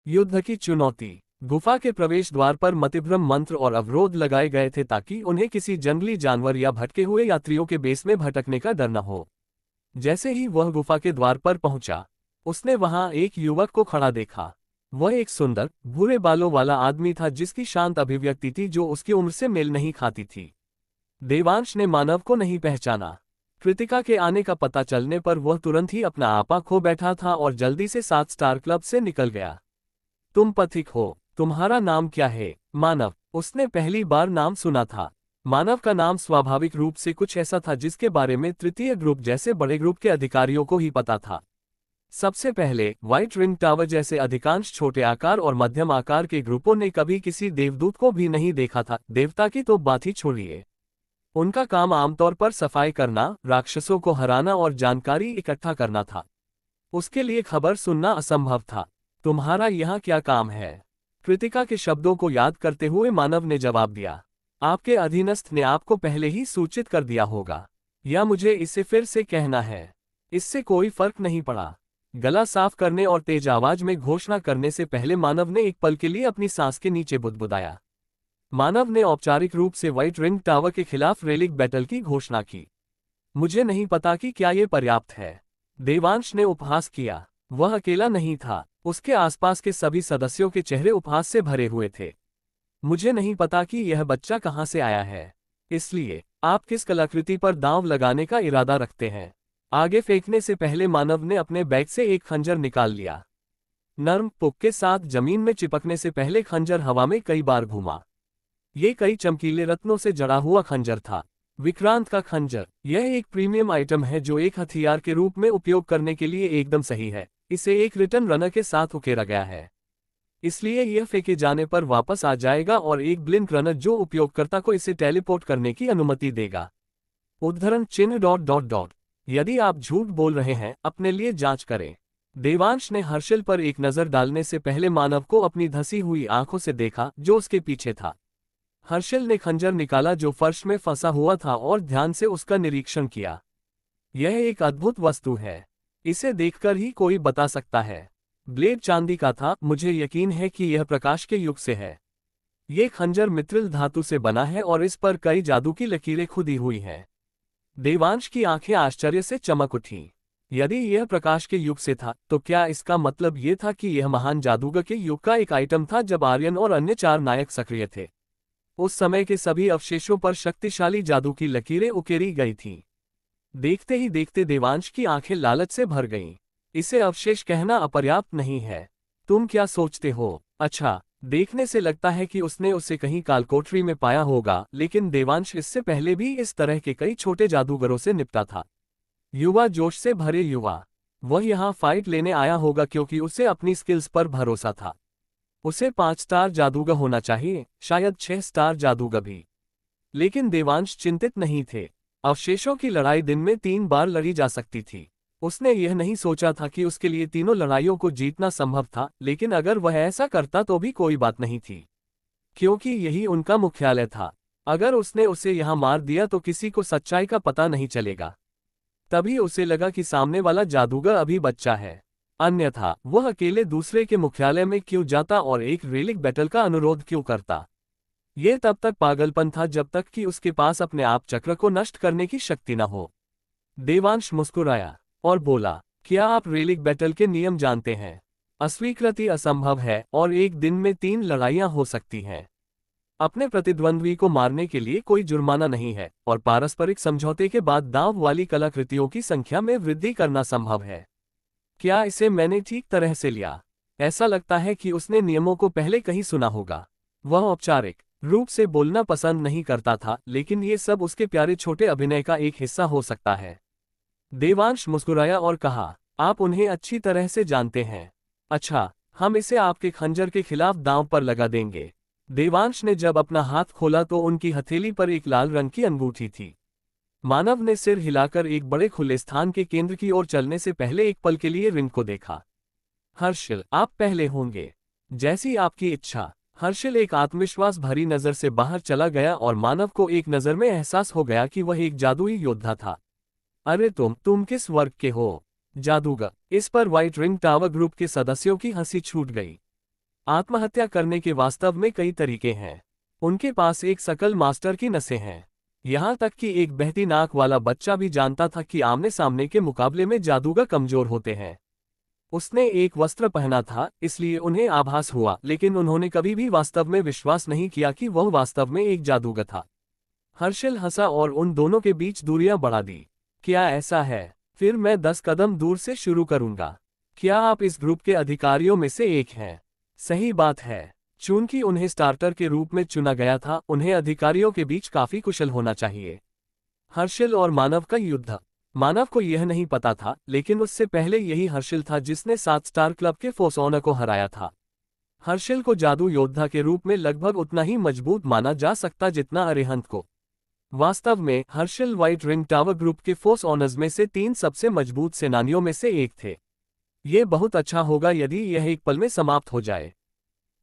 युद्ध की चुनौती। गुफा के प्रवेश द्वार पर मतिभ्रम मंत्र और अवरोध लगाए गए थे ताकि उन्हें किसी जंगली जानवर या भटके हुए यात्रियों के बेस में भटकने का डर न हो। जैसे ही वह गुफा के द्वार पर पहुंचा, उसने वहां एक युवक को खड़ा देखा। वह एक सुंदर, भूरे बालों वाला आदमी था जिसकी शांत अभिव्यक्ति थी जो उसकी उम्र से मेल नहीं खाती थी। देवांश ने मानव को नहीं पहचाना। कृतिका के आने का पता चलने पर वह तुरंत ही अपना आपा खो बैठा था और जल्दी से 7 स्टार क्लब से निकल गया। तुम पथिक हो, तुम्हारा नाम क्या है? मानव। उसने पहली बार नाम सुना था। मानव का नाम स्वाभाविक रूप से कुछ ऐसा था जिसके बारे में तृतीय ग्रुप जैसे बड़े ग्रुप के अधिकारियों को ही पता था। सबसे पहले व्हाइट रिंग टावर जैसे अधिकांश छोटे आकार और मध्यम आकार के ग्रुपों ने कभी किसी देवदूत को भी नहीं देखा था। देवता की तो बात ही छोड़िए। उनका काम आमतौर पर सफाई करना, राक्षसों को हराना और जानकारी इकट्ठा करना था। उसके लिए खबर सुनना असंभव था। तुम्हारा यहाँ क्या काम है? कृतिका के शब्दों को याद करते हुए मानव ने जवाब दिया। आपके अधीनस्थ ने आपको पहले ही सूचित कर दिया होगा, या मुझे इसे फिर से कहना है? इससे कोई फर्क नहीं पड़ा। गला साफ करने और तेज आवाज में घोषणा करने से पहले मानव ने एक पल के लिए अपनी सांस के नीचे बुदबुदाया। मानव ने औपचारिक रूप से व्हाइट रिंग टावर के खिलाफ रेलिक बैटल की घोषणा की। मुझे नहीं पता कि क्या ये पर्याप्त है। देवांश ने उपहास किया। वह अकेला नहीं था, उसके आसपास के सभी सदस्यों के चेहरे उपहास से भरे हुए थे। मुझे नहीं पता कि यह बच्चा कहाँ से आया है, इसलिए आप किस कलाकृति पर दांव लगाने का इरादा रखते हैं? आगे फेंकने से पहले मानव ने अपने बैग से एक खंजर निकाल लिया। नर्म पुक के साथ जमीन में चिपकने से पहले खंजर हवा में कई बार घूमा। ये कई चमकीले रत्नों से जड़ा हुआ खंजर था। विक्रांत का खंजर। यह एक प्रीमियम आइटम है जो एक हथियार के रूप में उपयोग करने के लिए एकदम सही है। इसे एक रिटर्न रनर के साथ उकेरा गया है, इसलिए यह फेंके जाने पर वापस आ जाएगा और एक ब्लिंक रनर जो उपयोगकर्ता को इसे टेलीपोर्ट करने की अनुमति देगा। उद्धरण चिन्ह ... यदि आप झूठ बोल रहे हैं, अपने लिए जांच करें। देवांश ने हर्षिल पर एक नजर डालने से पहले मानव को अपनी धसी हुई आंखों से देखा जो उसके पीछे था। हर्षिल ने खंजर निकाला जो फर्श में फंसा हुआ था और ध्यान से उसका निरीक्षण किया। यह एक अद्भुत वस्तु है, इसे देखकर ही कोई बता सकता है। ब्लेड चांदी का था। मुझे यकीन है कि यह प्रकाश के युग से है। ये खंजर मित्रिल धातु से बना है और इस पर कई जादू की लकीरें खुदी हुई हैं। देवांश की आंखें आश्चर्य से चमक उठीं। यदि यह प्रकाश के युग से था, तो क्या इसका मतलब ये था कि यह महान जादूगर के युग का एक आइटम था जब आर्यन और अन्य 4 नायक सक्रिय थे? उस समय के सभी अवशेषों पर शक्तिशाली जादू की लकीरें उकेरी गई थीं। देखते ही देखते देवांश की आंखें लालच से भर गईं। इसे अवशेष कहना अपर्याप्त नहीं है। तुम क्या सोचते हो? अच्छा, देखने से लगता है कि उसने उसे कहीं कालकोठरी में पाया होगा, लेकिन देवांश इससे पहले भी इस तरह के कई छोटे जादूगरों से निपटा था। युवा जोश से भरे युवा। वह यहाँ फाइट लेने आया होगा क्योंकि उसे अपनी स्किल्स पर भरोसा था। उसे 5 स्टार जादूगर होना चाहिए, शायद 6 स्टार जादूगर भी। लेकिन देवांश चिंतित नहीं थे। अवशेषों की लड़ाई दिन में 3 बार लड़ी जा सकती थी। उसने यह नहीं सोचा था कि उसके लिए तीनों लड़ाइयों को जीतना संभव था, लेकिन अगर वह ऐसा करता तो भी कोई बात नहीं थी, क्योंकि यही उनका मुख्यालय था। अगर उसने उसे यहाँ मार दिया तो किसी को सच्चाई का पता नहीं चलेगा। तभी उसे लगा कि सामने वाला जादूगर अभी बच्चा है, अन्यथा वह अकेले दूसरे के मुख्यालय में क्यों जाता और एक रेलिक बैटल का अनुरोध क्यों करता? यह तब तक पागलपन था जब तक कि उसके पास अपने आप चक्र को नष्ट करने की शक्ति न हो। देवांश मुस्कुराया और बोला, क्या आप रेलिक बैटल के नियम जानते हैं? अस्वीकृति असंभव है और एक दिन में 3 लड़ाइयां हो सकती हैं। अपने प्रतिद्वंद्वी को मारने के लिए कोई जुर्माना नहीं है और पारस्परिक समझौते के बाद दांव वाली कलाकृतियों की संख्या में वृद्धि करना संभव है। क्या इसे मैंने ठीक तरह से लिया? ऐसा लगता है कि उसने नियमों को पहले कहीं सुना होगा। वह औपचारिक रूप से बोलना पसंद नहीं करता था, लेकिन ये सब उसके प्यारे छोटे अभिनय का एक हिस्सा हो सकता है। देवांश मुस्कुराया और कहा, आप उन्हें अच्छी तरह से जानते हैं। अच्छा, हम इसे आपके खंजर के खिलाफ दांव पर लगा देंगे। देवांश ने जब अपना हाथ खोला तो उनकी हथेली पर एक लाल रंग की अंगूठी थी। मानव ने सिर हिलाकर एक बड़े खुले स्थान के केंद्र की ओर चलने से पहले एक पल के लिए रिंग को देखा। हर्षिल, आप पहले होंगे। जैसी आपकी इच्छा। हर्षिल एक आत्मविश्वास भरी नजर से बाहर चला गया और मानव को एक नजर में एहसास हो गया कि वह एक जादुई योद्धा था। अरे तुम किस वर्ग के हो? जादूगर। इस पर व्हाइट रिंग टावर ग्रुप के सदस्यों की हंसी छूट गई। आत्महत्या करने के वास्तव में कई तरीके हैं। उनके पास एक सकल मास्टर की नसें हैं। यहाँ तक कि एक बहती नाक वाला बच्चा भी जानता था कि आमने सामने के मुकाबले में जादूगर कमजोर होते हैं। उसने एक वस्त्र पहना था, इसलिए उन्हें आभास हुआ, लेकिन उन्होंने कभी भी वास्तव में विश्वास नहीं किया कि वह वास्तव में एक जादूगर था। हर्षिल हंसा और उन दोनों के बीच दूरियां बढ़ा दी। क्या ऐसा है? फिर मैं 10 कदम दूर से शुरू करूंगा। क्या आप इस ग्रुप के अधिकारियों में से एक हैं? सही बात है। चूंकि उन्हें स्टार्टर के रूप में चुना गया था, उन्हें अधिकारियों के बीच काफी कुशल होना चाहिए। हर्षिल और मानव का युद्ध। मानव को यह नहीं पता था, लेकिन उससे पहले यही हर्षिल था जिसने 7 स्टार क्लब के फोसोना को हराया था। हर्षिल को जादू योद्धा के रूप में लगभग उतना ही मजबूत माना जा सकता जितना अरिहंत को। वास्तव में Harshil white ring tower group के फोर्स ऑनर्स में से 3 सबसे मजबूत सेनानियों में से एक थे। ये बहुत अच्छा होगा यदि यह एक पल में समाप्त हो जाए।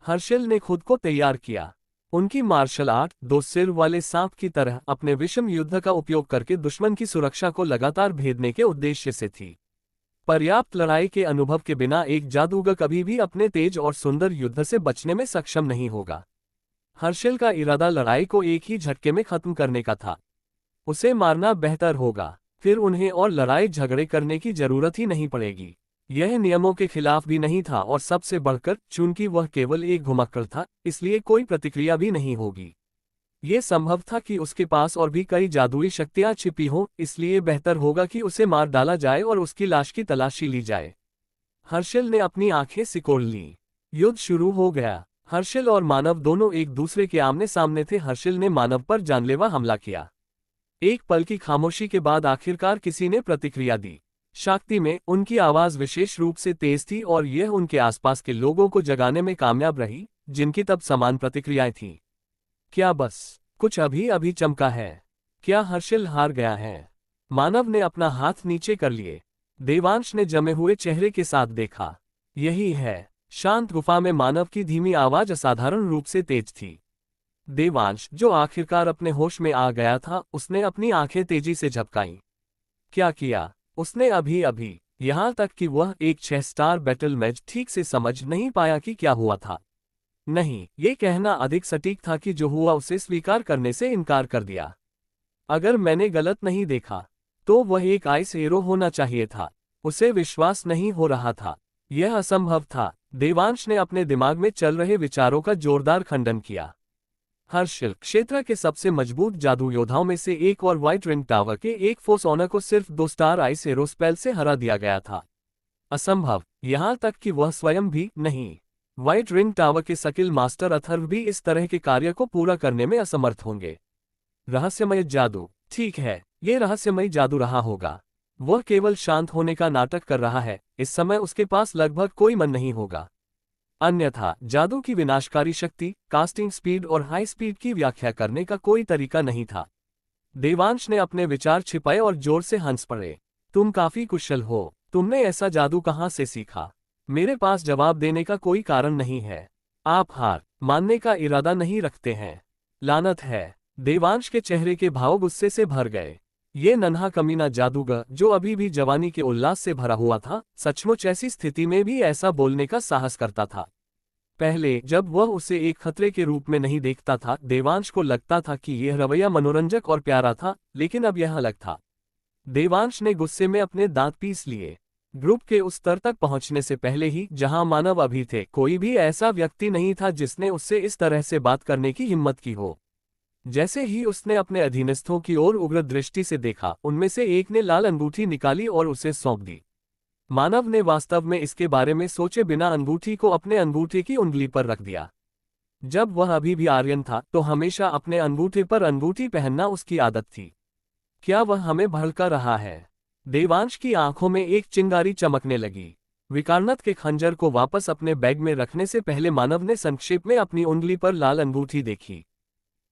हर्षिल ने खुद को तैयार किया। उनकी मार्शल आर्ट 2 सिर वाले सांप की तरह अपने विषम युद्ध का उपयोग करके दुश्मन की सुरक्षा को लगातार भेदने के उद्देश्य से थी। पर्याप्त लड़ाई के अनुभव के बिना एक जादूगर कभी भी अपने तेज और सुंदर युद्ध से बचने में सक्षम नहीं होगा। हर्षिल का इरादा लड़ाई को एक ही झटके में खत्म करने का था। उसे मारना बेहतर होगा, फिर उन्हें और लड़ाई झगड़े करने की जरूरत ही नहीं पड़ेगी। यह नियमों के खिलाफ भी नहीं था और सबसे बढ़कर चूंकि वह केवल एक घुमक्कड़ था, इसलिए कोई प्रतिक्रिया भी नहीं होगी। यह संभव था कि उसके पास और भी कई जादुई शक्तियां छिपी हों, इसलिए बेहतर होगा कि उसे मार डाला जाए और उसकी लाश की तलाशी ली जाए। हर्षिल ने अपनी आंखें सिकोड़ लीं। युद्ध शुरू हो गया। हर्षिल और मानव दोनों एक दूसरे के आमने सामने थे। हर्षिल ने मानव पर जानलेवा हमला किया। एक पल की खामोशी के बाद आखिरकार किसी ने प्रतिक्रिया दी। शक्ति में उनकी आवाज विशेष रूप से तेज थी और यह उनके आसपास के लोगों को जगाने में कामयाब रही, जिनकी तब समान प्रतिक्रियाएं थीं। क्या बस कुछ अभी अभी चमका है? क्या हर्षिल हार गया है? मानव ने अपना हाथ नीचे कर लिए। देवांश ने जमे हुए चेहरे के साथ देखा। यही है। शांत गुफा में मानव की धीमी आवाज असाधारण रूप से तेज थी। देवांश, जो आखिरकार अपने होश में आ गया था, उसने अपनी आंखें तेजी से झपकाईं। क्या किया उसने अभी अभी? यहां तक कि वह एक 6 स्टार बैटल मैच ठीक से समझ नहीं पाया कि क्या हुआ था। नहीं, ये कहना अधिक सटीक था कि जो हुआ उसे स्वीकार करने से इनकार कर दिया। अगर मैंने गलत नहीं देखा, तो वह एक आइस एरो होना चाहिए था। उसे विश्वास नहीं हो रहा था। यह असंभव था। देवांश ने अपने दिमाग में चल रहे विचारों का जोरदार खंडन किया। हर्षिल क्षेत्र के सबसे मजबूत जादू योद्धाओं में से एक और व्हाइट रिंग टावर के एक फोर्स ऑनर को सिर्फ 2 स्टार आइस एरो स्पेल से हरा दिया गया था। असंभव। यहां तक कि वह स्वयं भी नहीं। व्हाइट रिंग टावर के स्किल मास्टर अथर्व भी इस तरह के कार्य को पूरा करने में असमर्थ होंगे। रहस्यमय जादू। ठीक है, ये रहस्यमय जादू रहा होगा। वह केवल शांत होने का नाटक कर रहा है। इस समय उसके पास लगभग कोई मन नहीं होगा। अन्यथा जादू की विनाशकारी शक्ति, कास्टिंग स्पीड और हाई स्पीड की व्याख्या करने का कोई तरीका नहीं था। देवांश ने अपने विचार छिपाए और जोर से हंस पड़े। तुम काफी कुशल हो। तुमने ऐसा जादू कहां से सीखा? मेरे पास जवाब देने का कोई कारण नहीं है। आप हार मानने का इरादा नहीं रखते हैं। लानत है। देवांश के चेहरे के भाव गुस्से से भर गए। ये नन्हा कमीना जादूगर, जो अभी भी जवानी के उल्लास से भरा हुआ था, सचमुच ऐसी स्थिति में भी ऐसा बोलने का साहस करता था। पहले जब वह उसे एक खतरे के रूप में नहीं देखता था, देवांश को लगता था कि यह रवैया मनोरंजक और प्यारा था, लेकिन अब यह अलग था। देवांश ने गुस्से में अपने दांत पीस लिए। ग्रुप के उस स्तर तक पहुंचने से पहले ही, जहां मानव अभी थे, कोई भी ऐसा व्यक्ति नहीं था जिसने उससे इस तरह से बात करने की हिम्मत की हो। जैसे ही उसने अपने अधीनस्थों की ओर उग्र दृष्टि से देखा, उनमें से एक ने लाल अंगूठी निकाली और उसे सौंप दी। मानव ने वास्तव में इसके बारे में सोचे बिना अंगूठी को अपने अंगूठे की उंगली पर रख दिया। जब वह अभी भी आर्यन था, तो हमेशा अपने अंगूठे पर अंगूठी पहनना उसकी आदत थी। क्या वह हमें भड़का रहा है? देवांश की आंखों में एक चिंगारी चमकने लगी। विकारनत के खंजर को वापस अपने बैग में रखने से पहले मानव ने संक्षेप में अपनी उंगली पर लाल अंगूठी देखी।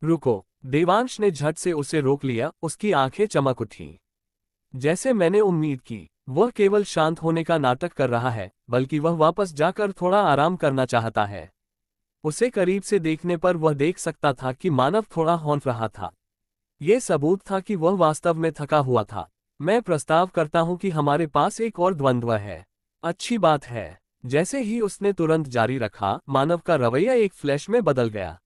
रुको, देवांश ने झट से उसे रोक लिया। उसकी आंखें चमक उठी। जैसे मैंने उम्मीद की, वह केवल शांत होने का नाटक कर रहा है, बल्कि वह वापस जाकर थोड़ा आराम करना चाहता है। उसे करीब से देखने पर वह देख सकता था कि मानव थोड़ा हौंफ रहा था। यह सबूत था कि वह वास्तव में थका हुआ था। मैं प्रस्ताव करता हूं कि हमारे पास एक और द्वंद्व है। अच्छी बात है। जैसे ही उसने तुरंत जारी रखा, मानव का रवैया एक फ्लैश में बदल गया।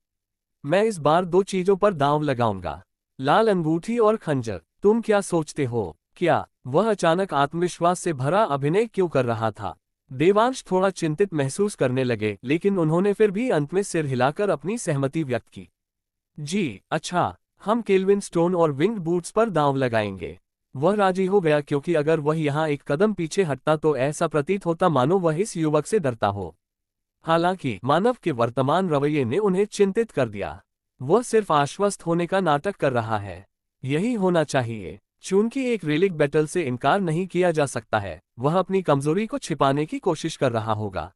मैं इस बार दो चीजों पर दांव लगाऊंगा, लाल अंगूठी और खंजर। तुम क्या सोचते हो? क्या? वह अचानक आत्मविश्वास से भरा अभिनय क्यों कर रहा था? देवांश थोड़ा चिंतित महसूस करने लगे, लेकिन उन्होंने फिर भी अंत में सिर हिलाकर अपनी सहमति व्यक्त की। जी अच्छा, हम केल्विन स्टोन और विंग्ड बूट्स पर दांव लगाएंगे। वह राजी हो गया, क्योंकि अगर वह यहाँ एक कदम पीछे हटता तो ऐसा प्रतीत होता मानो वह इस युवक से डरता हो। हालांकि मानव के वर्तमान रवैये ने उन्हें चिंतित कर दिया। वह सिर्फ आश्वस्त होने का नाटक कर रहा है। यही होना चाहिए। चूंकि एक रेलिक बैटल से इनकार नहीं किया जा सकता है, वह अपनी कमजोरी को छिपाने की कोशिश कर रहा होगा।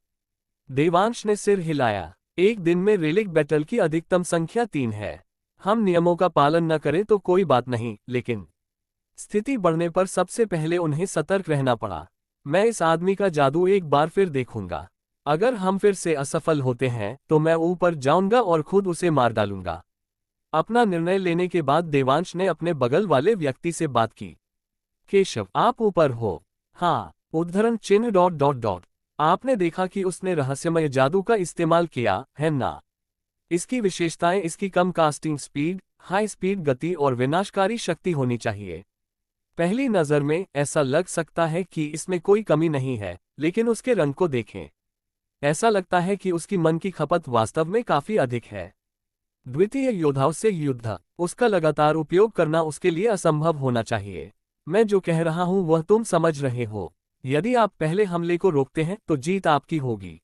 देवांश ने सिर हिलाया। एक दिन में रेलिक बैटल की अधिकतम संख्या 3 है। हम नियमों का पालन न करें तो कोई बात नहीं, लेकिन स्थिति बढ़ने पर सबसे पहले उन्हें सतर्क रहना पड़ा। मैं इस आदमी का जादू एक बार फिर देखूंगा। अगर हम फिर से असफल होते हैं तो मैं ऊपर जाऊंगा और खुद उसे मार डालूंगा। अपना निर्णय लेने के बाद देवांश ने अपने बगल वाले व्यक्ति से बात की। केशव, आप ऊपर हो? हाँ। उद्धरण चिन्ह डॉट डॉट डॉट। आपने देखा कि उसने रहस्यमय जादू का इस्तेमाल किया है ना? इसकी विशेषताएं इसकी कम कास्टिंग स्पीड, हाई स्पीड गति और विनाशकारी शक्ति होनी चाहिए। पहली नजर में ऐसा लग सकता है कि इसमें कोई कमी नहीं है, लेकिन उसके रंग को देखें। ऐसा लगता है कि उसकी मन की खपत वास्तव में काफी अधिक है। द्वितीय योद्धाओं से युद्ध, उसका लगातार उपयोग करना उसके लिए असंभव होना चाहिए। मैं जो कह रहा हूं वह तुम समझ रहे हो। यदि आप पहले हमले को रोकते हैं तो जीत आपकी होगी।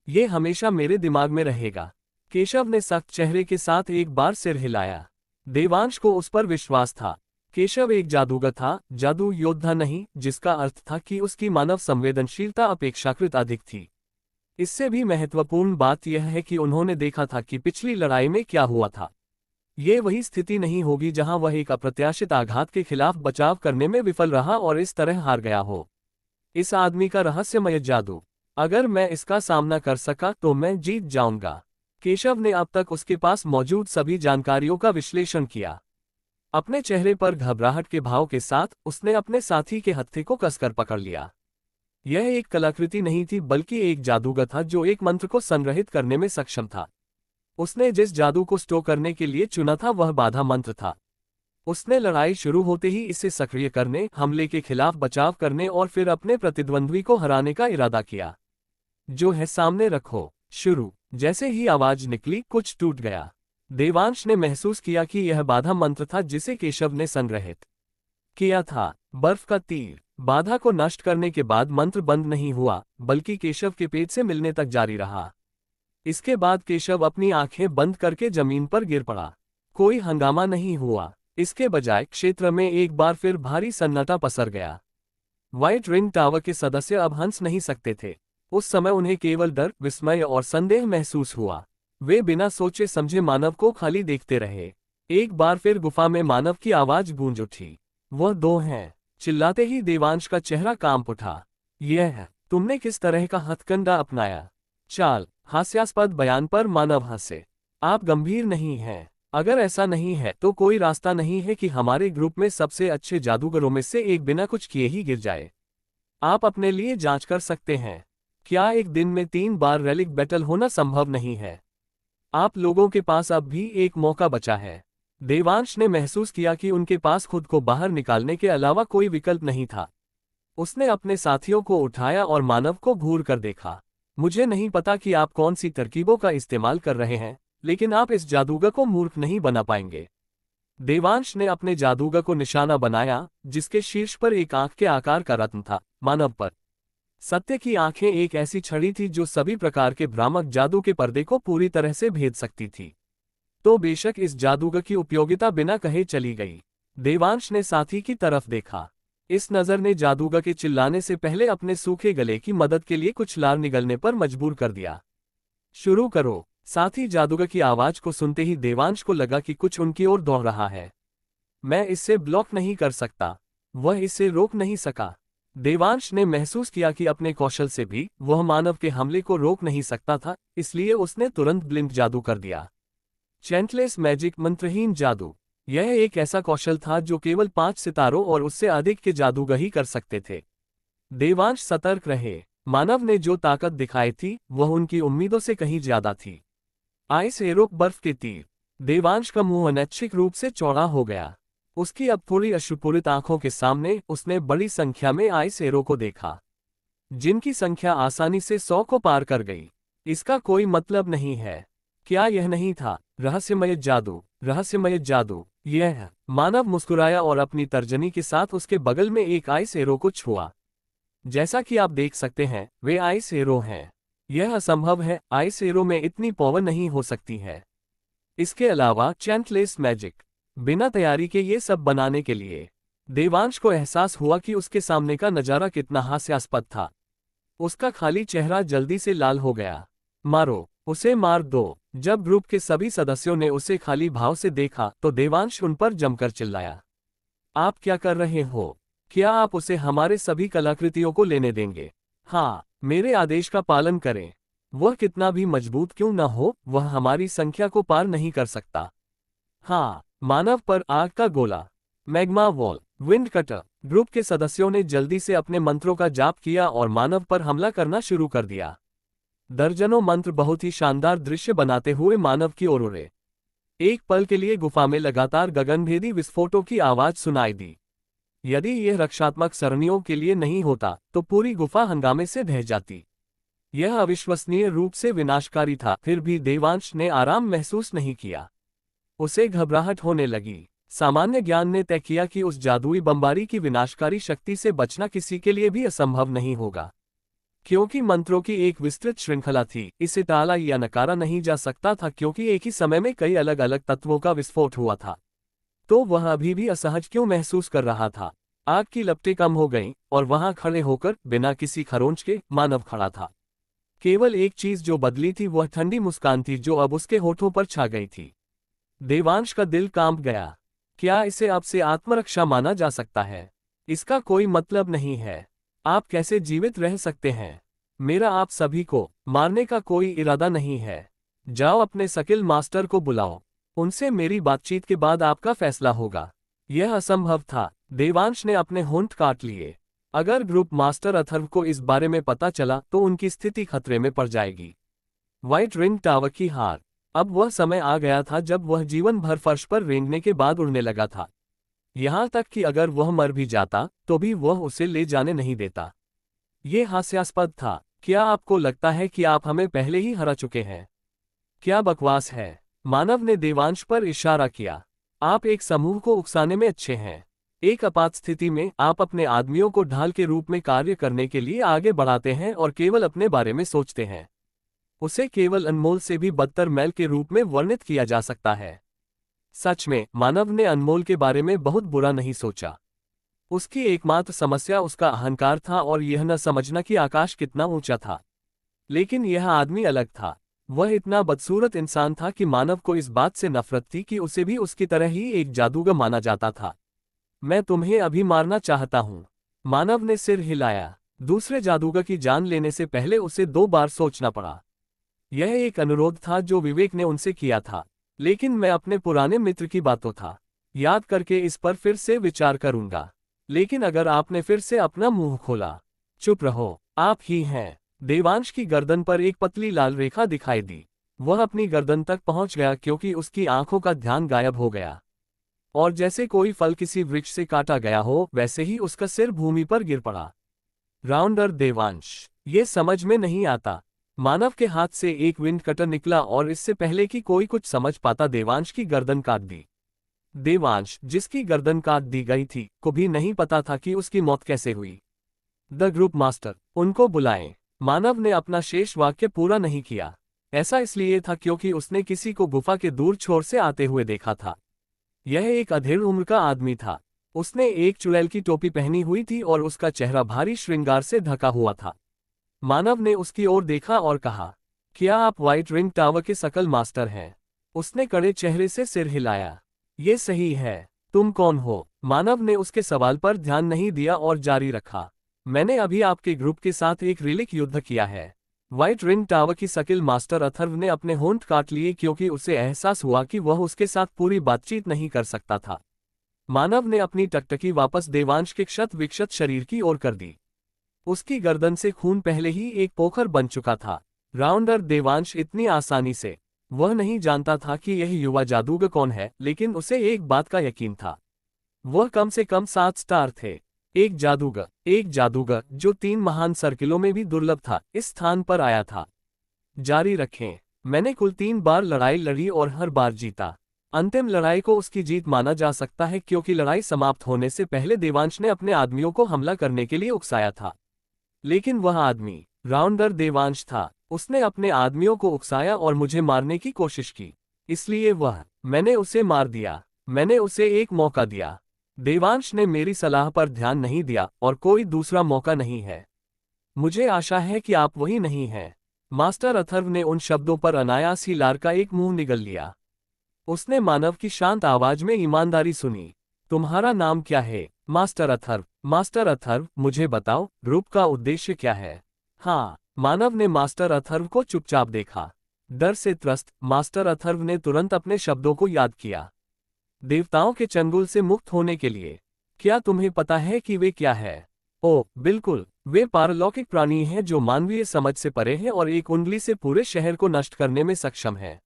ये हमेशा मेरे दिमाग में रहेगा। केशव ने सख्त चेहरे के साथ एक बार सिर हिलाया। देवांश को उस पर विश्वास था। केशव एक जादूगर था, जादू योद्धा नहीं, जिसका अर्थ था कि उसकी मानव संवेदनशीलता अपेक्षाकृत अधिक थी। इससे भी महत्वपूर्ण बात यह है कि उन्होंने देखा था कि पिछली लड़ाई में क्या हुआ था। ये वही स्थिति नहीं होगी जहां वह एक अप्रत्याशित आघात के खिलाफ बचाव करने में विफल रहा और इस तरह हार गया हो। इस आदमी का रहस्यमय जादू, अगर मैं इसका सामना कर सका तो मैं जीत जाऊंगा। केशव ने अब तक उसके पास मौजूद सभी जानकारियों का विश्लेषण किया। अपने चेहरे पर घबराहट के भाव के साथ उसने अपने साथी के हत्थे को कसकर पकड़ लिया। यह एक कलाकृति नहीं थी, बल्कि एक जादूगर था जो एक मंत्र को संग्रहित करने में सक्षम था। उसने जिस जादू को स्टोर करने के लिए चुना था वह बाधा मंत्र था। उसने लड़ाई शुरू होते ही इसे सक्रिय करने, हमले के खिलाफ बचाव करने और फिर अपने प्रतिद्वंद्वी को हराने का इरादा किया। जो है सामने रखो। शुरू। जैसे ही आवाज निकली, कुछ टूट गया। देवांश ने महसूस किया कि यह बाधा मंत्र था जिसे केशव ने संग्रहित किया था। बर्फ का तीर। बाधा को नष्ट करने के बाद मंत्र बंद नहीं हुआ, बल्कि केशव के पेट से मिलने तक जारी रहा। इसके बाद केशव अपनी आंखें बंद करके जमीन पर गिर पड़ा। कोई हंगामा नहीं हुआ। इसके बजाय क्षेत्र में एक बार फिर भारी सन्नाटा पसर गया। व्हाइट रिंग टावर के सदस्य अब हंस नहीं सकते थे। उस समय उन्हें केवल डर, विस्मय और संदेह महसूस हुआ। वे बिना सोचे समझे मानव को खाली देखते रहे। एक बार फिर गुफा में मानव की आवाज गूंज उठी। वह दो हैं। चिल्लाते ही देवांश का चेहरा कांप उठा। यह है, तुमने किस तरह का हथकंडा अपनाया? चाल। हास्यास्पद बयान पर मानव हंसे। आप गंभीर नहीं हैं। अगर ऐसा नहीं है तो कोई रास्ता नहीं है कि हमारे ग्रुप में सबसे अच्छे जादूगरों में से एक बिना कुछ किए ही गिर जाए। आप अपने लिए जांच कर सकते हैं। क्या एक दिन में 3 बार रेलिक बैटल होना संभव नहीं है? आप लोगों के पास अब भी एक मौका बचा है। देवांश ने महसूस किया कि उनके पास खुद को बाहर निकालने के अलावा कोई विकल्प नहीं था। उसने अपने साथियों को उठाया और मानव को घूर कर देखा। मुझे नहीं पता कि आप कौन सी तरकीबों का इस्तेमाल कर रहे हैं, लेकिन आप इस जादूगर को मूर्ख नहीं बना पाएंगे। देवांश ने अपने जादूगर को निशाना बनाया, जिसके शीर्ष पर एक आंख के आकार का रत्न था। मानव पर सत्य की आंखें एक ऐसी छड़ी थी जो सभी प्रकार के भ्रामक जादू के पर्दे को पूरी तरह से भेद सकती थी। तो बेशक इस जादूगर की उपयोगिता बिना कहे चली गई। देवांश ने साथी की तरफ देखा। इस नज़र ने जादूगर के चिल्लाने से पहले अपने सूखे गले की मदद के लिए कुछ लार निगलने पर मजबूर कर दिया। शुरू करो। साथी जादूगर की आवाज को सुनते ही देवांश को लगा कि कुछ उनकी ओर दौड़ रहा है। मैं इससे ब्लॉक नहीं कर सकता। वह इसे रोक नहीं सका। देवांश ने महसूस किया कि अपने कौशल से भी वह मानव के हमले को रोक नहीं सकता था, इसलिए उसने तुरंत ब्लिंक जादू कर दिया। चैंटलेस मैजिक, मंत्रहीन जादू। यह एक ऐसा कौशल था जो केवल 5 सितारों और उससे अधिक के जादूगर ही कर सकते थे। देवांश सतर्क रहे। मानव ने जो ताकत दिखाई थी वह उनकी उम्मीदों से कहीं ज्यादा थी। आइस एरो बर्फ के तीर। देवांश का मुंह अनैच्छिक रूप से चौड़ा हो गया। उसकी अब थोड़ी अश्रुपूरित आंखों के सामने उसने बड़ी संख्या में आइस एरो को देखा, जिनकी संख्या आसानी से 100 को पार कर गई। इसका कोई मतलब नहीं है। क्या यह नहीं था रहस्यमय जादू? रहस्यमय जादू। यह मानव मुस्कुराया और अपनी तर्जनी के साथ उसके बगल में एक आइस एरो को छुआ। जैसा कि आप देख सकते हैं वे आइस एरो हैं। यह असंभव है, आइस एरो में इतनी पावर नहीं हो सकती है। इसके अलावा चैंटलेस मैजिक। बिना तैयारी के ये सब बनाने के लिए देवांश को एहसास हुआ कि उसके सामने का नजारा कितना हास्यास्पद था। उसका खाली चेहरा जल्दी से लाल हो गया। मारो, उसे मार दो। जब ग्रुप के सभी सदस्यों ने उसे खाली भाव से देखा तो देवांश उन पर जमकर चिल्लाया, आप क्या कर रहे हो? क्या आप उसे हमारे सभी कलाकृतियों को लेने देंगे? हाँ, मेरे आदेश का पालन करें। वह कितना भी मजबूत क्यों न हो, वह हमारी संख्या को पार नहीं कर सकता। हाँ, मानव पर आग का गोला। Magma wall, wind cutter. Group के सदस्यों ने जल्दी से अपने मंत्रों का जाप किया और मानव पर हमला करना शुरू कर दिया। दर्जनों मंत्र बहुत ही शानदार दृश्य बनाते हुए मानव की ओर उड़े। एक पल के लिए गुफा में लगातार गगनभेदी विस्फोटों की आवाज सुनाई दी। यदि यह रक्षात्मक सरणियों के लिए नहीं होता तो पूरी गुफा हंगामे से ढह जाती। यह अविश्वसनीय रूप से विनाशकारी था, फिर भी देवांश ने आराम महसूस नहीं किया। उसे घबराहट होने लगी। सामान्य ज्ञान ने तय किया कि उस जादुई बमबारी की विनाशकारी शक्ति से बचना किसी के लिए भी असंभव नहीं होगा। क्योंकि मंत्रों की एक विस्तृत श्रृंखला थी, इसे टाला या नकारा नहीं जा सकता था क्योंकि एक ही समय में कई अलग अलग तत्वों का विस्फोट हुआ था। तो वह अभी भी असहज क्यों महसूस कर रहा था? आग की लपटें कम हो गईं और वहां खड़े होकर बिना किसी खरोंच के मानव खड़ा था। केवल एक चीज जो बदली थी वह ठंडी मुस्कान थी जो अब उसके होठों पर छा गई थी। देवांश का दिल कांप गया। क्या इसे अब से आत्मरक्षा माना जा सकता है? इसका कोई मतलब नहीं है। आप कैसे जीवित रह सकते हैं? मेरा आप सभी को मारने का कोई इरादा नहीं है। जाओ अपने स्किल मास्टर को बुलाओ। उनसे मेरी बातचीत के बाद आपका फैसला होगा। यह असंभव था। देवांश ने अपने होंठ काट लिए। अगर ग्रुप मास्टर अथर्व को इस बारे में पता चला तो उनकी स्थिति खतरे में पड़ जाएगी। व्हाइट रिंग टावर की हार। अब वह समय आ गया था जब वह जीवन भर फर्श पर रेंगने के बाद उड़ने लगा था। यहां तक कि अगर वह मर भी जाता तो भी वह उसे ले जाने नहीं देता। ये हास्यास्पद था। क्या आपको लगता है कि आप हमें पहले ही हरा चुके हैं? क्या बकवास है। मानव ने देवांश पर इशारा किया। आप एक समूह को उकसाने में अच्छे हैं। एक आपात स्थिति में आप अपने आदमियों को ढाल के रूप में कार्य करने के लिए आगे बढ़ाते हैं और केवल अपने बारे में सोचते हैं। उसे केवल अनमोल से भी बदतर मैल के रूप में वर्णित किया जा सकता है। सच में मानव ने अनमोल के बारे में बहुत बुरा नहीं सोचा। उसकी एकमात्र समस्या उसका अहंकार था और यह न समझना कि आकाश कितना ऊंचा था। लेकिन यह आदमी अलग था। वह इतना बदसूरत इंसान था कि मानव को इस बात से नफरत थी कि उसे भी उसकी तरह ही एक जादूगर माना जाता था। मैं तुम्हें अभी मारना चाहता हूं। मानव ने सिर हिलाया। दूसरे जादूगर की जान लेने से पहले उसे 2 बार सोचना पड़ा। यह एक अनुरोध था जो विवेक ने उनसे किया था, लेकिन मैं अपने पुराने मित्र की बातों था याद करके इस पर फिर से विचार करूंगा। लेकिन अगर आपने फिर से अपना मुंह खोला, चुप रहो, आप ही हैं। देवांश की गर्दन पर एक पतली लाल रेखा दिखाई दी। वह अपनी गर्दन तक पहुंच गया क्योंकि उसकी आंखों का ध्यान गायब हो गया। और जैसे कोई फल किसी वृक्ष से काटा गया हो वैसे ही उसका सिर भूमि पर गिर पड़ा। राउंडर देवांश। ये समझ में नहीं आता। मानव के हाथ से एक विंड कटर निकला और इससे पहले कि कोई कुछ समझ पाता देवांश की गर्दन काट दी। देवांश, जिसकी गर्दन काट दी गई थी, को भी नहीं पता था कि उसकी मौत कैसे हुई। द ग्रुप मास्टर, उनको बुलाएं। मानव ने अपना शेष वाक्य पूरा नहीं किया। ऐसा इसलिए था क्योंकि उसने किसी को गुफा के दूर छोर से आते हुए देखा था। यह एक अधेड़ उम्र का आदमी था। उसने एक चुड़ैल की टोपी पहनी हुई थी और उसका चेहरा भारी श्रृंगार से ढका हुआ था। मानव ने उसकी ओर देखा और कहा, क्या आप व्हाइट रिंग टावर के सकल मास्टर हैं? उसने कड़े चेहरे से सिर हिलाया। ये सही है। तुम कौन हो? मानव ने उसके सवाल पर ध्यान नहीं दिया और जारी रखा, मैंने अभी आपके ग्रुप के साथ एक रिलिक युद्ध किया है। व्हाइट रिंग टावर की स्किल मास्टर अथर्व ने अपने होंठ काट लिए क्योंकि उसे एहसास हुआ कि वह उसके साथ पूरी बातचीत नहीं कर सकता था। मानव ने अपनी टकटकी वापस देवांश के क्षत विक्षत शरीर की ओर कर दी। उसकी गर्दन से खून पहले ही एक पोखर बन चुका था। राउंडर देवांश इतनी आसानी से। वह नहीं जानता था कि यह युवा जादूगर कौन है, लेकिन उसे एक बात का यकीन था। वह कम से कम 7 स्टार थे। एक जादूगर जो 3 महान सर्किलों में भी दुर्लभ था, इस स्थान पर आया था। जारी रखें। मैंने कुल 3 बार लड़ाई लड़ी और हर बार जीता। अंतिम लड़ाई को उसकी जीत माना जा सकता है क्योंकि लड़ाई समाप्त होने से पहले देवांश ने अपने आदमियों को हमला करने के लिए उकसाया था। लेकिन वह आदमी राउंडर देवांश था। उसने अपने आदमियों को उकसाया और मुझे मारने की कोशिश की। इसलिए मैंने उसे मार दिया। मैंने उसे एक मौका दिया। देवांश ने मेरी सलाह पर ध्यान नहीं दिया और कोई दूसरा मौका नहीं है। मुझे आशा है कि आप वही नहीं हैं। मास्टर अथर्व ने उन शब्दों पर अनायास ही लार का एक मुंह निगल लिया। उसने मानव की शांत आवाज में ईमानदारी सुनी। तुम्हारा नाम क्या है? मास्टर अथर्व। मास्टर अथर्व, मुझे बताओ, ग्रुप का उद्देश्य क्या है? हाँ। मानव ने मास्टर अथर्व को चुपचाप देखा। डर से त्रस्त मास्टर अथर्व ने तुरंत अपने शब्दों को याद किया। देवताओं के चंगुल से मुक्त होने के लिए। क्या तुम्हें पता है कि वे क्या है? ओह बिल्कुल, वे पारलौकिक प्राणी हैं जो मानवीय समझ से परे हैं और एक उंगली से पूरे शहर को नष्ट करने में सक्षम हैं।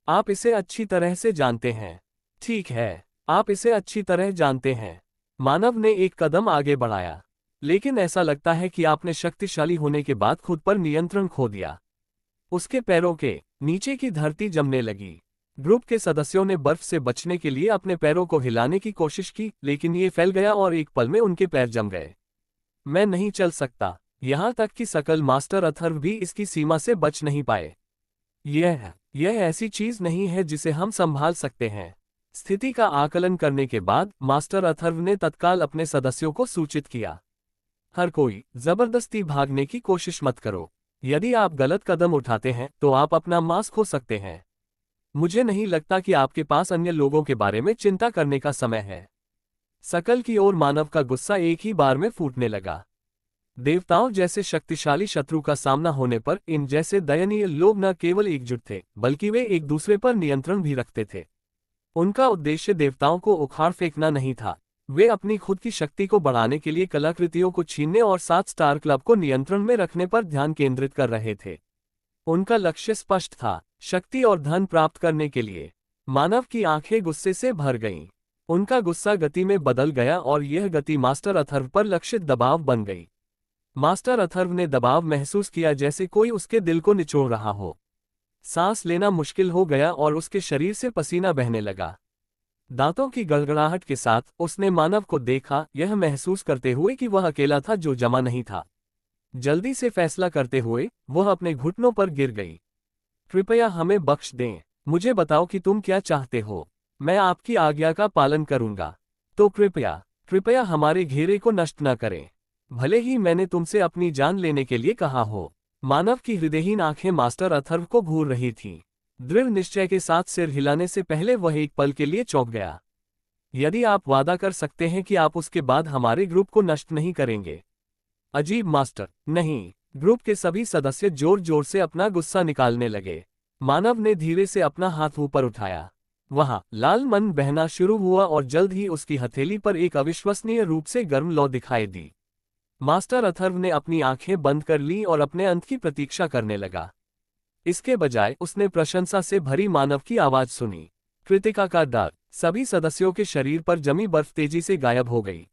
आप इसे अच्छी तरह से जानते हैं। ठीक है, आप इसे अच्छी तरह जानते हैं। मानव ने एक कदम आगे बढ़ाया। लेकिन ऐसा लगता है कि आपने शक्तिशाली होने के बाद खुद पर नियंत्रण खो दिया। उसके पैरों के नीचे की धरती जमने लगी। ग्रुप के सदस्यों ने बर्फ से बचने के लिए अपने पैरों को हिलाने की कोशिश की, लेकिन ये फैल गया और एक पल में उनके पैर जम गए। मैं नहीं चल सकता। यहां तक कि सकल मास्टर अथर्व भी इसकी सीमा से बच नहीं पाए। यह ऐसी चीज नहीं है जिसे हम संभाल सकते हैं। स्थिति का आकलन करने के बाद मास्टर अथर्व ने तत्काल अपने सदस्यों को सूचित किया। हर कोई जबरदस्ती भागने की कोशिश मत करो। यदि आप गलत कदम उठाते हैं तो आप अपना मांस खो सकते हैं। मुझे नहीं लगता कि आपके पास अन्य लोगों के बारे में चिंता करने का समय है। सकल की ओर मानव का गुस्सा एक ही बार में फूटने लगा। देवताओं जैसे शक्तिशाली शत्रु का सामना होने पर इन जैसे दयनीय लोग न केवल एकजुट थे, बल्कि वे एक दूसरे पर नियंत्रण भी रखते थे। उनका उद्देश्य देवताओं को उखाड़ फेंकना नहीं था। वे अपनी खुद की शक्ति को बढ़ाने के लिए कलाकृतियों को छीनने और 7 स्टार क्लब को नियंत्रण में रखने पर ध्यान केंद्रित कर रहे थे। उनका लक्ष्य स्पष्ट था, शक्ति और धन प्राप्त करने के लिए। मानव की आंखें गुस्से से भर गईं। उनका गुस्सा गति में बदल गया और यह गति मास्टर अथर्व पर लक्षित दबाव बन गई। मास्टर अथर्व ने दबाव महसूस किया जैसे कोई उसके दिल को निचोड़ रहा हो। सांस लेना मुश्किल हो गया और उसके शरीर से पसीना बहने लगा। दांतों की गड़गड़ाहट के साथ उसने मानव को देखा, यह महसूस करते हुए कि वह अकेला था जो जमा नहीं था। जल्दी से फैसला करते हुए वह अपने घुटनों पर गिर गई। कृपया हमें बख्श दें। मुझे बताओ कि तुम क्या चाहते हो। मैं आपकी आज्ञा का पालन करूंगा। तो कृपया हमारे घेरे को नष्ट न करें। भले ही मैंने तुमसे अपनी जान लेने के लिए कहा हो। मानव की हृदयहीन आंखें मास्टर अथर्व को घूर रही थीं। दृढ़ निश्चय के साथ सिर हिलाने से पहले वह एक पल के लिए चौंक गया। यदि आप वादा कर सकते हैं कि आप उसके बाद हमारे ग्रुप को नष्ट नहीं करेंगे। अजीब मास्टर, नहीं। ग्रुप के सभी सदस्य जोर जोर से अपना गुस्सा निकालने लगे। मानव ने धीरे से अपना हाथ ऊपर उठाया। वहां लाल मन बहना शुरू हुआ और जल्द ही उसकी हथेली पर एक अविश्वसनीय रूप से गर्म लौ दिखाई दी। मास्टर अथर्व ने अपनी आंखें बंद कर ली और अपने अंत की प्रतीक्षा करने लगा। इसके बजाय उसने प्रशंसा से भरी मानव की आवाज सुनी। कृतिका का डर। सभी सदस्यों के शरीर पर जमी बर्फ तेजी से गायब हो गई।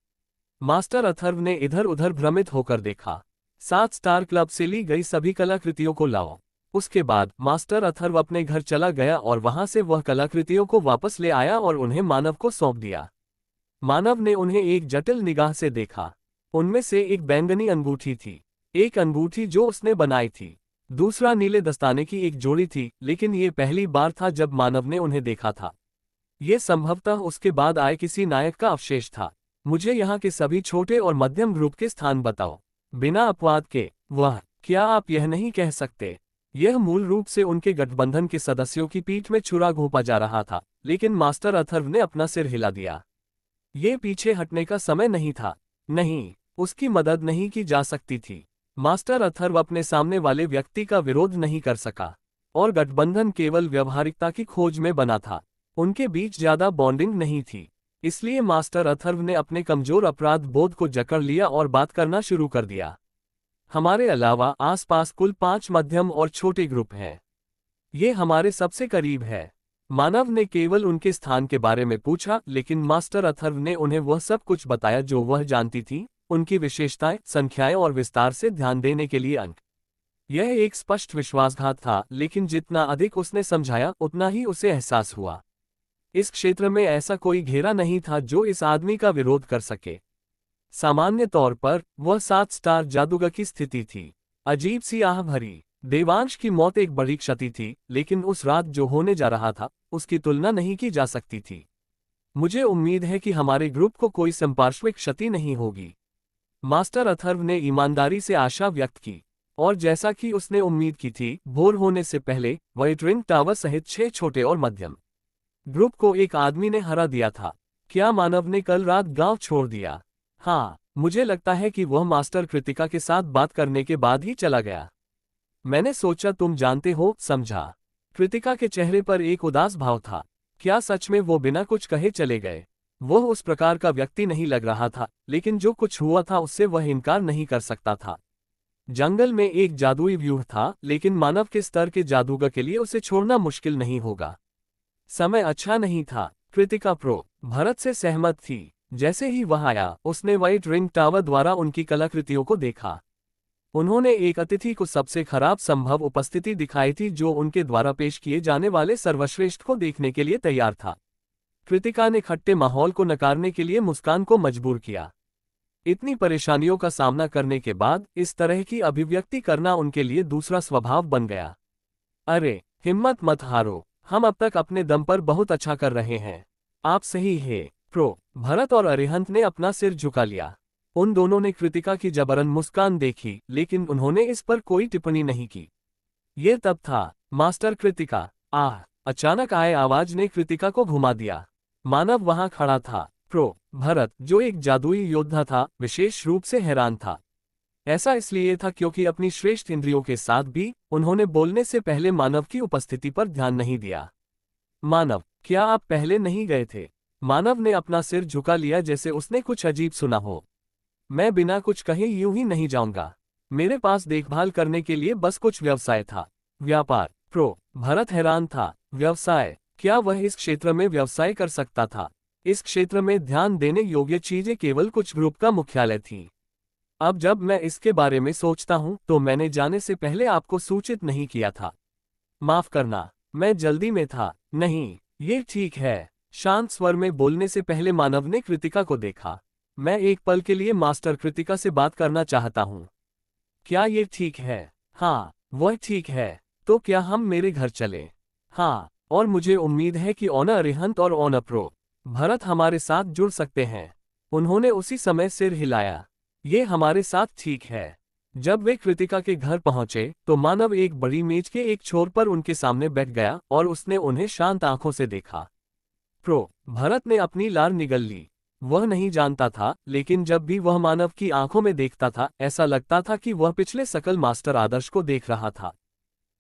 मास्टर अथर्व ने इधर उधर भ्रमित होकर देखा। 7 स्टार क्लब से ली गई सभी कलाकृतियों को लाओ। उसके बाद मास्टर अथर्व अपने घर चला गया और वहां से वह कलाकृतियों को वापस ले आया और उन्हें मानव को सौंप दिया। मानव ने उन्हें एक जटिल निगाह से देखा। उनमें से एक बैंगनी अंगूठी थी, एक अंगूठी जो उसने बनाई थी। दूसरा नीले दस्ताने की एक जोड़ी थी, लेकिन ये पहली बार था जब मानव ने उन्हें देखा था। ये संभवतः उसके बाद आए किसी नायक का अवशेष था। मुझे यहाँ के सभी छोटे और मध्यम ग्रुप के स्थान बताओ, बिना अपवाद के। क्या आप यह नहीं कह सकते? यह मूल रूप से उनके गठबंधन के सदस्यों की पीठ में छुरा घोंपा जा रहा था, लेकिन मास्टर अथर्व ने अपना सिर हिला दिया। ये पीछे हटने का समय नहीं था। नहीं, उसकी मदद नहीं की जा सकती थी। मास्टर अथर्व अपने सामने वाले व्यक्ति का विरोध नहीं कर सका, और गठबंधन केवल व्यवहारिकता की खोज में बना था। उनके बीच ज्यादा बॉन्डिंग नहीं थी। इसलिए मास्टर अथर्व ने अपने कमजोर अपराध बोध को जकड़ लिया और बात करना शुरू कर दिया। हमारे अलावा आसपास कुल 5 मध्यम और छोटे ग्रुप हैं। ये हमारे सबसे करीब है। मानव ने केवल उनके स्थान के बारे में पूछा, लेकिन मास्टर अथर्व ने उन्हें वह सब कुछ बताया जो वह जानती थी, उनकी विशेषताएं, संख्याएं और विस्तार से ध्यान देने के लिए अंक। यह एक स्पष्ट विश्वासघात था, लेकिन जितना अधिक उसने समझाया उतना ही उसे एहसास हुआ। इस क्षेत्र में ऐसा कोई घेरा नहीं था जो इस आदमी का विरोध कर सके। सामान्य तौर पर वह 7 स्टार जादूगर की स्थिति थी। अजीब सी आह भरी। देवांश की मौत एक बड़ी क्षति थी, लेकिन उस रात जो होने जा रहा था उसकी तुलना नहीं की जा सकती थी। मुझे उम्मीद है कि हमारे ग्रुप को कोई संपार्श्विक क्षति नहीं होगी। मास्टर अथर्व ने ईमानदारी से आशा व्यक्त की। और जैसा कि उसने उम्मीद की थी, भोर होने से पहले व्हाइट रिंग टावर सहित 6 छोटे और मध्यम ग्रुप को एक आदमी ने हरा दिया था। क्या मानव ने कल रात गांव छोड़ दिया? हाँ, मुझे लगता है कि वह मास्टर कृतिका के साथ बात करने के बाद ही चला गया। मैंने सोचा तुम जानते हो, समझा। कृतिका के चेहरे पर एक उदास भाव था। क्या सच में वो बिना कुछ कहे चले गए? वह उस प्रकार का व्यक्ति नहीं लग रहा था, लेकिन जो कुछ हुआ था उससे वह इनकार नहीं कर सकता था। जंगल में एक जादुई व्यूह था, लेकिन मानव के स्तर के जादूगर के लिए उसे छोड़ना मुश्किल नहीं होगा। समय अच्छा नहीं था। कृतिका भरत से सहमत थी। जैसे ही वह आया, उसने व्हाइट रिंग टावर द्वारा उनकी कलाकृतियों को देखा। उन्होंने एक अतिथि को सबसे खराब संभव उपस्थिति दिखाई थी जो उनके द्वारा पेश किए जाने वाले सर्वश्रेष्ठ को देखने के लिए तैयार था। कृतिका ने खट्टे माहौल को नकारने के लिए मुस्कान को मजबूर किया। इतनी परेशानियों का सामना करने के बाद इस तरह की अभिव्यक्ति करना उनके लिए दूसरा स्वभाव बन गया। अरे, हिम्मत मत हारो, हम अब तक अपने दम पर बहुत अच्छा कर रहे हैं। आप सही है। भरत और अरिहंत ने अपना सिर झुका लिया। उन दोनों ने कृतिका की जबरन मुस्कान देखी, लेकिन उन्होंने इस पर कोई टिप्पणी नहीं की। ये तब था, मास्टर कृतिका। अचानक आए आवाज ने कृतिका को घुमा दिया। मानव वहां खड़ा था। भरत, जो एक जादुई योद्धा था, विशेष रूप से हैरान था। ऐसा इसलिए था क्योंकि अपनी श्रेष्ठ इंद्रियों के साथ भी उन्होंने बोलने से पहले मानव की उपस्थिति पर ध्यान नहीं दिया। मानव, क्या आप पहले नहीं गए थे? मानव ने अपना सिर झुका लिया जैसे उसने कुछ अजीब सुना हो। मैं बिना कुछ कहे यूं ही नहीं जाऊंगा। मेरे पास देखभाल करने के लिए बस कुछ व्यवसाय था। व्यापार? भरत हैरान था। व्यवसाय? क्या वह इस क्षेत्र में व्यवसाय कर सकता था? इस क्षेत्र में ध्यान देने योग्य चीजें केवल कुछ ग्रुप का मुख्यालय थी। अब जब मैं इसके बारे में सोचता हूं तो मैंने जाने से पहले आपको सूचित नहीं किया था। माफ करना, मैं जल्दी में था। नहीं, ये ठीक है। शांत स्वर में बोलने से पहले मानव ने कृतिका को देखा। मैं एक पल के लिए मास्टर कृतिका से बात करना चाहता हूँ। क्या ये ठीक है? हाँ, वह ठीक है। तो क्या हम मेरे घर चलें? हाँ, और मुझे उम्मीद है कि ओना अरिहंत और ओना भरत हमारे साथ जुड़ सकते हैं। उन्होंने उसी समय सिर हिलाया। ये हमारे साथ ठीक है। जब वे कृतिका के घर पहुंचे तो मानव एक बड़ी मेज के एक छोर पर उनके सामने बैठ गया और उसने उन्हें शांत आंखों से देखा। भरत ने अपनी लार निगल ली। वह नहीं जानता था, लेकिन जब भी वह मानव की आंखों में देखता था, ऐसा लगता था कि वह पिछले सकल मास्टर आदर्श को देख रहा था।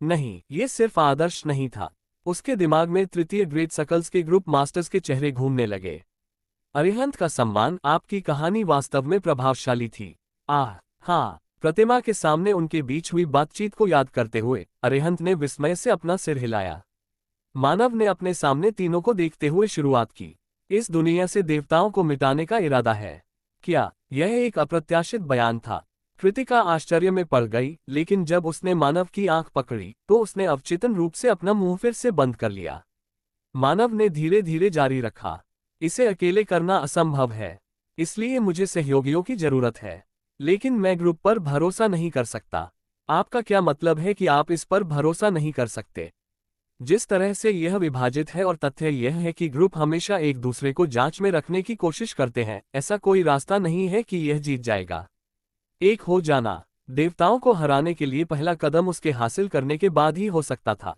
नहीं, ये सिर्फ आदर्श नहीं था। उसके दिमाग में तृतीय ग्रेड सकल्स के ग्रुप मास्टर्स के चेहरे घूमने लगे। अरिहंत का सम्मान, आपकी कहानी वास्तव में प्रभावशाली थी। हाँ। प्रतिमा के सामने उनके बीच हुई बातचीत को याद करते हुए अरिहंत ने विस्मय से अपना सिर हिलाया। मानव ने अपने सामने तीनों को देखते हुए शुरुआत की। इस दुनिया से देवताओं को मिटाने का इरादा है क्या? यह एक अप्रत्याशित बयान था। कृतिका आश्चर्य में पड़ गई, लेकिन जब उसने मानव की आंख पकड़ी तो उसने अवचेतन रूप से अपना मुंह फिर से बंद कर लिया। मानव ने धीरे धीरे जारी रखा। इसे अकेले करना असंभव है, इसलिए मुझे सहयोगियों की जरूरत है। लेकिन मैं ग्रुप पर भरोसा नहीं कर सकता। आपका क्या मतलब है कि आप इस पर भरोसा नहीं कर सकते? जिस तरह से यह विभाजित है और तथ्य यह है कि ग्रुप हमेशा एक दूसरे को जांच में रखने की कोशिश करते हैं, ऐसा कोई रास्ता नहीं है कि यह जीत जाएगा। एक हो जाना देवताओं को हराने के लिए पहला कदम उसके हासिल करने के बाद ही हो सकता था।